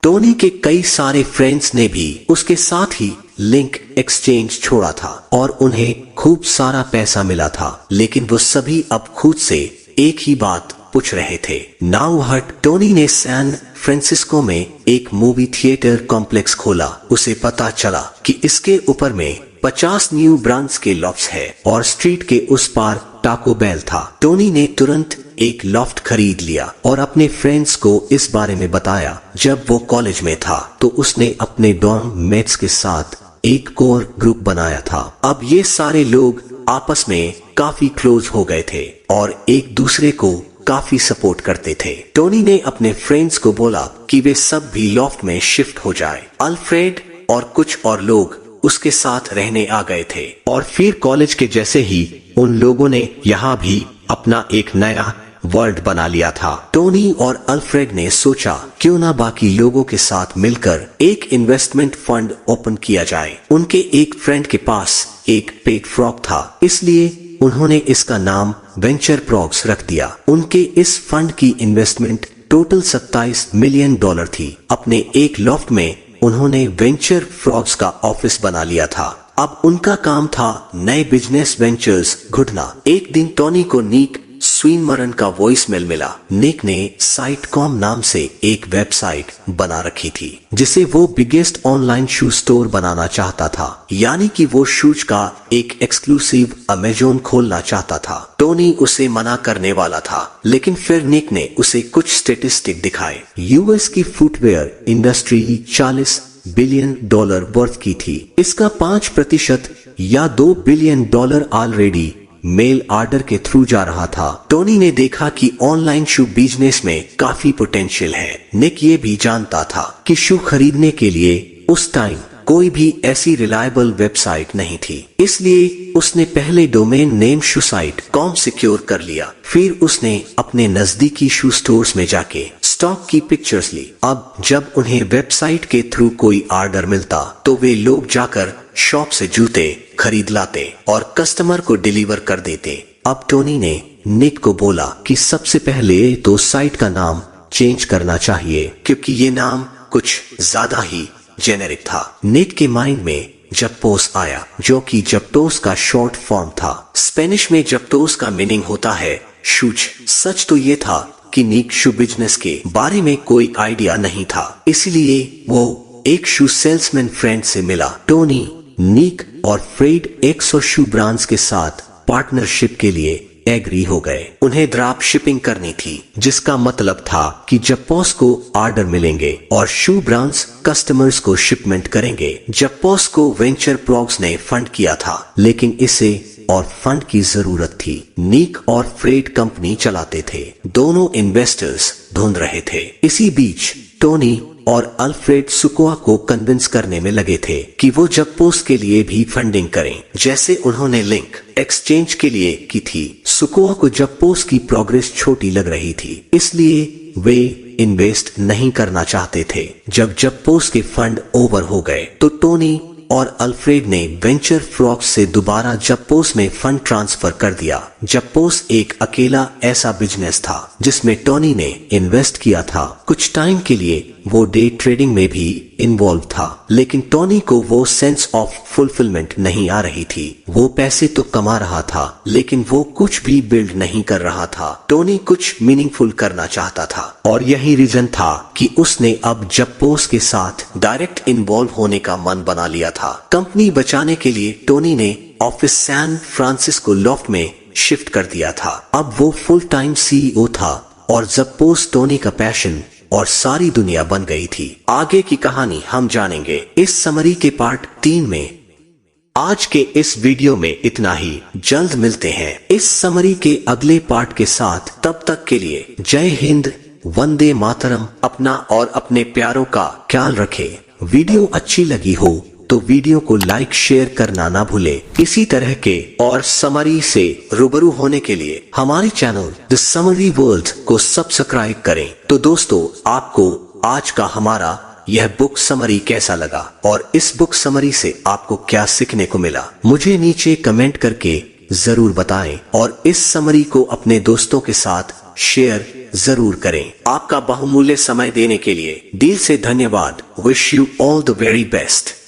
Tony के कई सारे फ्रेंड्स ने भी उसके साथ ही लिंक एक्सचेंज छोड़ा था और उन्हें खूब सारा पैसा मिला था, लेकिन वो सभी अब खुद से एक ही बात पूछ रहे थे। नाउ हट टोनी ने सैन फ्रांसिस्को में एक मूवी थिएटर कॉम्प्लेक्स खोला। उसे पता चला कि इसके ऊपर में 50 न्यू ब्रांड्स के लॉफ्ट्स है और स्ट्रीट के उस पार टाको बेल था। टोनी ने तुरंत एक लॉफ्ट खरीद लिया और अपने फ्रेंड्स को इस बारे में बताया। जब वो कॉलेज में था तो उसने अपने डॉर्म मेट्स के साथ एक कोर ग्रुप बनाया था। अब ये सारे लोग आपस में काफी क्लोज हो गए थे और एक दूसरे को काफी सपोर्ट करते थे। टोनी ने अपने फ्रेंड्स को बोला कि वे सब भी लॉफ्ट में शिफ्ट हो जाए। अल्फ्रेड और कुछ और लोग उसके साथ रहने आ गए थे और फिर कॉलेज के जैसे ही उन लोगों ने यहाँ भी अपना एक नया वर्ल्ड बना लिया था। टोनी और अल्फ्रेड ने सोचा क्यों ना बाकी लोगों के साथ मिलकर एक इन्वेस्टमेंट फंड ओपन किया जाए। उनके एक फ्रेंड के पास एक पेट फ्रॉग था, इसलिए उन्होंने इसका नाम वेंचर प्रॉग्स रख दिया। उनके इस फंड की इन्वेस्टमेंट टोटल $27 मिलियन थी। अपने एक लॉफ्ट में उन्होंने वेंचर फ्रॉग्स का ऑफिस बना लिया था। अब उनका काम था नए बिजनेस वेंचर्स ढूंढना। एक दिन टोनी को नीक स्वीनमरन का वॉइसमेल मिला। निक ने साइटकॉम नाम से एक वेबसाइट बना रखी थी जिसे वो बिगेस्ट ऑनलाइन शू स्टोर बनाना चाहता था, यानी कि वो शूज का एक एक्सक्लूसिव अमेज़न खोलना चाहता था। टोनी उसे मना करने वाला था, लेकिन फिर निक ने उसे कुछ स्टेटिस्टिक दिखाए। यूएस की फुटवेयर इंडस्ट्री $40 बिलियन वर्थ की थी। इसका 5% या $2 बिलियन ऑलरेडी मेल ऑर्डर के थ्रू जा रहा था। टोनी ने देखा कि ऑनलाइन शू बिजनेस में काफी पोटेंशियल है। निक ये भी जानता था कि शू खरीदने के लिए उस टाइम कोई भी ऐसी रिलायबल वेबसाइट नहीं थी, इसलिए उसने पहले डोमेन नेम shoesite.com सिक्योर कर लिया। फिर उसने अपने नजदीकी शू स्टोर्स में जाके स्टॉक की पिक्चर्स ली। अब जब उन्हें वेबसाइट के थ्रू कोई ऑर्डर मिलता तो वे लोग जाकर शॉप से जूते खरीद लाते और कस्टमर को डिलीवर कर देते। अब टोनी ने निक को बोला कि सबसे पहले तो साइट का नाम चेंज करना चाहिए, क्योंकि ये नाम कुछ ज्यादा ही जेनेरिक था। निक के माइंड में जप्पोस आया, जो कि जप्टोस का शॉर्ट फॉर्म था। स्पेनिश में जप्टोस का मीनिंग होता है शूज। सच तो ये था कि निक शू बिजनेस के बारे में कोई आइडिया नहीं था, इसलिए वो एक शू सेल्समैन फ्रेंड से मिला। टोनी, निक और फ्रेड 100 शू ब्रांड्स के साथ पार्टनरशिप के लिए एग्री हो गए। उन्हें ड्रॉप शिपिंग करनी थी, जिसका मतलब था कि जप्पोस को ऑर्डर मिलेंगे और शू ब्रांड्स कस्टमर्स को शिपमेंट करेंगे। जप्पोस को वेंचर प्रॉग्स ने फंड किया था, लेकिन इसे और फंड की जरूरत थी। निक और फ्रेड कंपनी चलाते थे, दोनों इन्वेस्टर्स ढूंढ रहे थे। इसी बीच टोनी और अल्फ्रेड सुकोआ को कन्विंस करने में लगे थे कि वो जप्पोस के लिए भी फंडिंग करें, जैसे उन्होंने लिंक एक्सचेंज के लिए की थी। सुकोआ को जप्पोस की प्रोग्रेस छोटी लग रही थी, इसलिए वे इन्वेस्ट नहीं करना चाहते थे। जब जप्पोस के फंड ओवर हो गए तो टोनी और अल्फ्रेड ने वेंचर फ्रॉग्स से दोबारा जप्पोस में फंड ट्रांसफर कर दिया। जप्पोस एक अकेला ऐसा बिजनेस था जिसमें टोनी ने इन्वेस्ट किया था। कुछ टाइम के लिए वो डे ट्रेडिंग में भी इन्वॉल्व था, लेकिन टोनी को वो सेंस ऑफ फुलफिलमेंट नहीं आ रही थी। वो पैसे तो कमा रहा था, लेकिन वो कुछ भी बिल्ड नहीं कर रहा था। टोनी कुछ मीनिंगफुल करना चाहता था और यही रीजन था कि उसने अब जप्पोस के साथ डायरेक्ट इन्वॉल्व होने का मन बना लिया था। कंपनी बचाने के लिए टोनी ने ऑफिस सैन फ्रांसिस्को लॉफ्ट में शिफ्ट कर दिया था। अब वो फुल टाइम सीईओ था और जप्पोस टोनी का पैशन और सारी दुनिया बन गई थी। आगे की कहानी हम जानेंगे इस समरी के पार्ट 3 में। आज के इस वीडियो में इतना ही। जल्द मिलते हैं इस समरी के अगले पार्ट के साथ। तब तक के लिए जय हिंद, वंदे मातरम। अपना और अपने प्यारों का ख्याल रखें। वीडियो अच्छी लगी हो तो वीडियो को लाइक शेयर करना ना भूले। इसी तरह के और समरी से रूबरू होने के लिए हमारे चैनल द समरी वर्ल्ड को सब्सक्राइब करें। तो दोस्तों, आपको आज का हमारा यह बुक समरी कैसा लगा और इस बुक समरी से आपको क्या सीखने को मिला, मुझे नीचे कमेंट करके जरूर बताएं और इस समरी को अपने दोस्तों के साथ शेयर जरूर करें। आपका बहुमूल्य समय देने के लिए दिल से धन्यवाद। Wish you all the very best.